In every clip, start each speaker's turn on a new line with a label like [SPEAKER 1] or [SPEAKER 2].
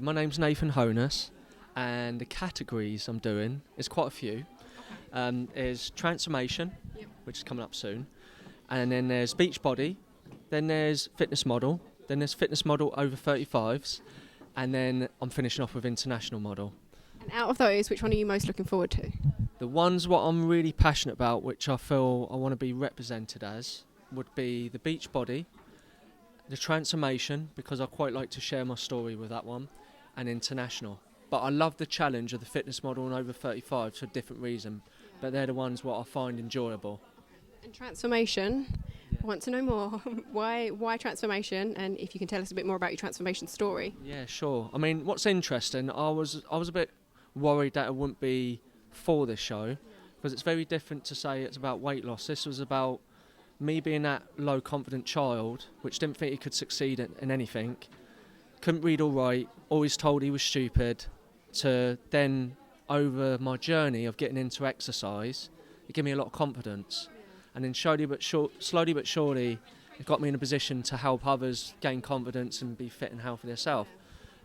[SPEAKER 1] My name's Nathan Honus, and the categories I'm doing is quite a few. Is transformation, which is coming up soon, and then there's beach body, then there's fitness model, then there's fitness model over 35s, and then I'm finishing off with international model.
[SPEAKER 2] And out of those, which one are you most looking forward to?
[SPEAKER 1] The ones what I'm really passionate about, which I feel I want to be represented as, would be the beach body, the transformation, because I quite like to share my story with that one, and international. But I love the challenge of the fitness model and over 35 for a different reason, but they're the ones what I find enjoyable.
[SPEAKER 2] And transformation, I want to know more. Why transformation? And if you can tell us a bit more about your transformation story.
[SPEAKER 1] Yeah, sure. I mean, what's interesting, I was a bit worried that it wouldn't be for this show, because it's very different to say it's about weight loss. This was about me being that low confident child which didn't think he could succeed in anything, couldn't read or write, always told he was stupid, to then over my journey of getting into exercise, it gave me a lot of confidence, and then slowly but surely it got me in a position to help others gain confidence and be fit and healthy themselves.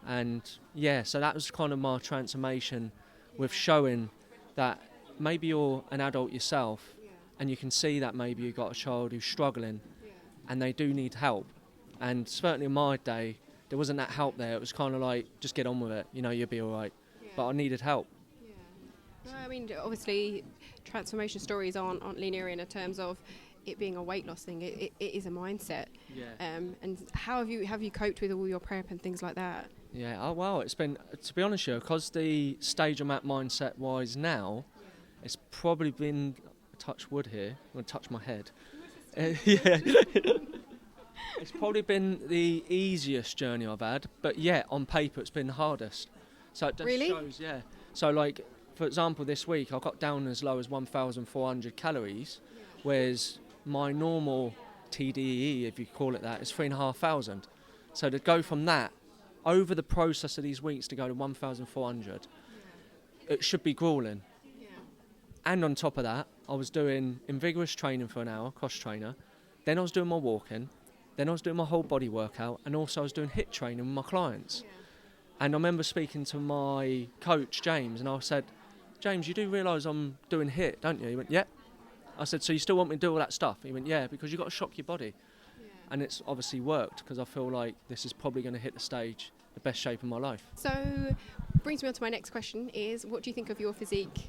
[SPEAKER 1] And yeah, so that was kind of my transformation, with showing that maybe you're an adult yourself and you can see that maybe you've got a child who's struggling and they do need help. And certainly in my day, there wasn't that help there. It was kind of like, just get on with it, you'll be all right. But I needed help.
[SPEAKER 2] Well, I mean, obviously, transformation stories aren't linear in terms of it being a weight loss thing. It is a mindset.
[SPEAKER 1] Yeah.
[SPEAKER 2] And how have you coped with all your prep and things like that?
[SPEAKER 1] Yeah, oh wow, it's been, to be honest with you, because the stage I'm at mindset-wise now, it's probably been, touch wood here, I'm going to touch my head. Yeah. It's probably been the easiest journey I've had, but yeah, on paper it's been the hardest. So it just
[SPEAKER 2] Really?
[SPEAKER 1] shows, yeah. So like, for example, this week I got down as low as 1,400 calories, whereas my normal TDEE, if you call it that, is 3,500. So to go from that, over the process of these weeks to go to 1,400, it should be grueling. And on top of that, I was doing vigorous training for an hour, cross trainer, then I was doing my walking, then I was doing my whole body workout, and also I was doing HIIT training with my clients. And I remember speaking to my coach, James, and I said, James, you do realise I'm doing HIIT, don't you? He went, yeah. I said, so you still want me to do all that stuff? He went, yeah, because you've got to shock your body. And it's obviously worked, because I feel like this is probably going to hit the stage, the best shape of my life.
[SPEAKER 2] So, brings me on to my next question is, what do you think of your physique?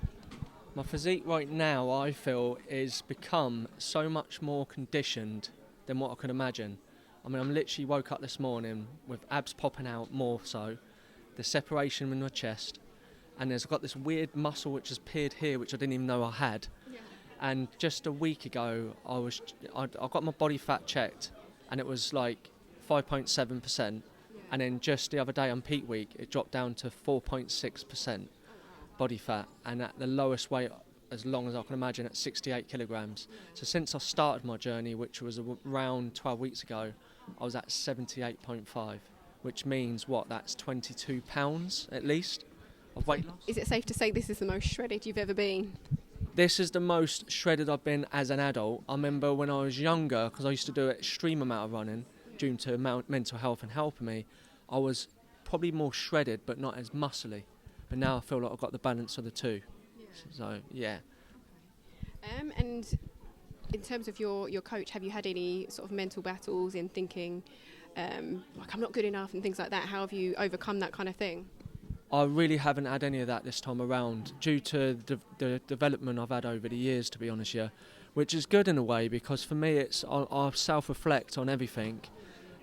[SPEAKER 1] My physique right now, I feel, is become so much more conditioned than what I could imagine. I mean, I'm literally woke up this morning with abs popping out more so, the separation in my chest, and I've got this weird muscle which has appeared here which I didn't even know I had. And just a week ago, I got my body fat checked, and it was like 5.7%, and then just the other day on peak week, it dropped down to 4.6% body fat, and at the lowest weight as long as I can imagine, at 68 kilograms. So since I started my journey, which was around 12 weeks ago, I was at 78.5, which means what? That's 22 pounds at least of weight loss.
[SPEAKER 2] Is it safe to say this is the most shredded you've ever been?
[SPEAKER 1] This is the most shredded I've been as an adult. I remember when I was younger, because I used to do an extreme amount of running due to mental health and helping me, I was probably more shredded but not as muscly. But now I feel like I've got the balance of the two. So, yeah.
[SPEAKER 2] And in terms of your coach, have you had any sort of mental battles in thinking, like, I'm not good enough and things like that? How have you overcome that kind of thing?
[SPEAKER 1] I really haven't had any of that this time around, due to the development I've had over the years, to be honest, yeah. Which is good in a way, because for me it's I self-reflect on everything,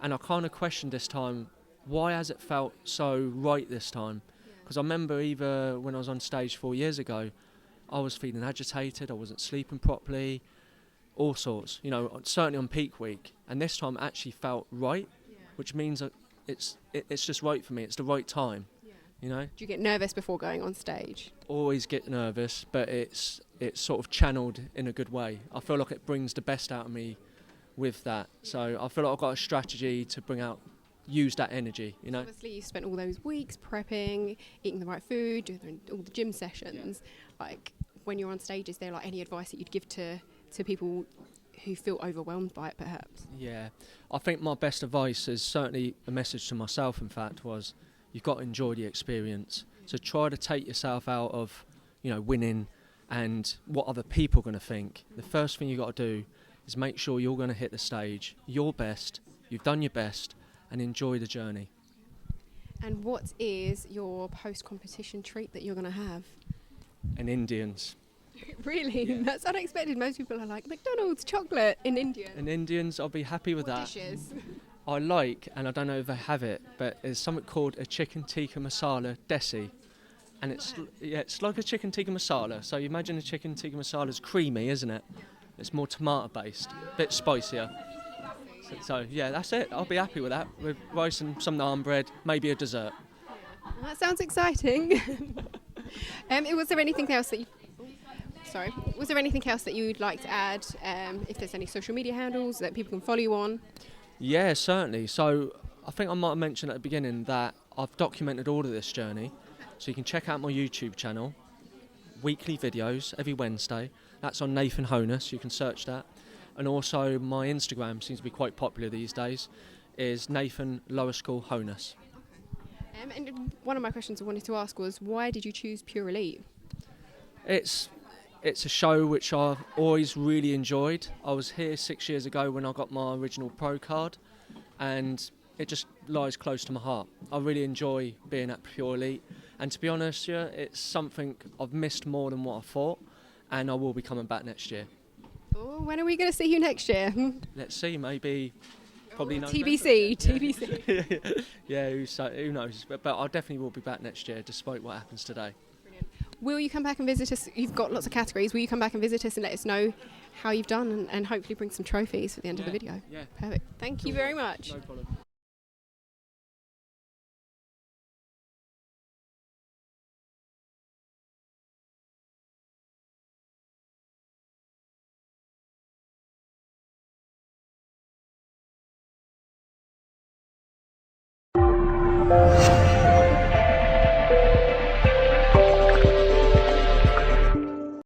[SPEAKER 1] and I kind of questioned this time, why has it felt so right this time? Because I remember either when I was on stage 4 years ago, I was feeling agitated, I wasn't sleeping properly, all sorts, certainly on peak week. And this time it actually felt right, which means that it's just right for me, it's the right time,
[SPEAKER 2] Do you get nervous before going on stage?
[SPEAKER 1] Always get nervous, but it's sort of channeled in a good way. I feel like it brings the best out of me with that. So I feel like I've got a strategy to use that energy,
[SPEAKER 2] So obviously you spent all those weeks prepping, eating the right food, doing all the gym sessions. Like, when you're on stage, is there like any advice that you'd give to people who feel overwhelmed by it, perhaps?
[SPEAKER 1] Yeah, I think my best advice is certainly a message to myself, in fact, was you've got to enjoy the experience. So try to take yourself out of, winning and what other people are going to think. The first thing you've got to do is make sure you're going to hit the stage your best, you've done your best, and enjoy the journey.
[SPEAKER 2] And what is your post-competition treat that you're going to have?
[SPEAKER 1] And Indians.
[SPEAKER 2] Really?
[SPEAKER 1] Yeah.
[SPEAKER 2] That's unexpected. Most people are like, McDonald's chocolate in India.
[SPEAKER 1] And Indians, I'll be happy with
[SPEAKER 2] What
[SPEAKER 1] that.
[SPEAKER 2] dishes?
[SPEAKER 1] I like, and I don't know if they have it, but there's something called a chicken tikka masala desi. And it's like a chicken tikka masala. So you imagine a chicken tikka masala is creamy, isn't it? It's more tomato based, a bit spicier. So yeah, that's it. I'll be happy with that. With rice and some naan bread, maybe a dessert.
[SPEAKER 2] That sounds exciting. Was there anything else that Was there anything else that you'd like to add? If there's any social media handles that people can follow you on?
[SPEAKER 1] Yeah, certainly. So I think I might have mentioned at the beginning that I've documented all of this journey. So you can check out my YouTube channel, weekly videos every Wednesday. That's on Nathan Honus, you can search that. And also my Instagram seems to be quite popular these days, is Nathan Lower School Honus.
[SPEAKER 2] And one of my questions I wanted to ask was, why did you choose Pure Elite?
[SPEAKER 1] It's a show which I've always really enjoyed. I was here 6 years ago when I got my original pro card, and it just lies close to my heart. I really enjoy being at Pure Elite, and to be honest, yeah, it's something I've missed more than what I thought, and I will be coming back next year.
[SPEAKER 2] Oh, when are we going to see you next year?
[SPEAKER 1] Let's see, maybe, probably no.
[SPEAKER 2] TBC.
[SPEAKER 1] Yeah, who knows? But I definitely will be back next year, despite what happens today.
[SPEAKER 2] Will you come back and visit us? You've got lots of categories. Will you come back and visit us and let us know how you've done, and hopefully bring some trophies for the end of the video?
[SPEAKER 1] Yeah.
[SPEAKER 2] Perfect. Thank you very much.
[SPEAKER 1] No problem.
[SPEAKER 3] Thank you.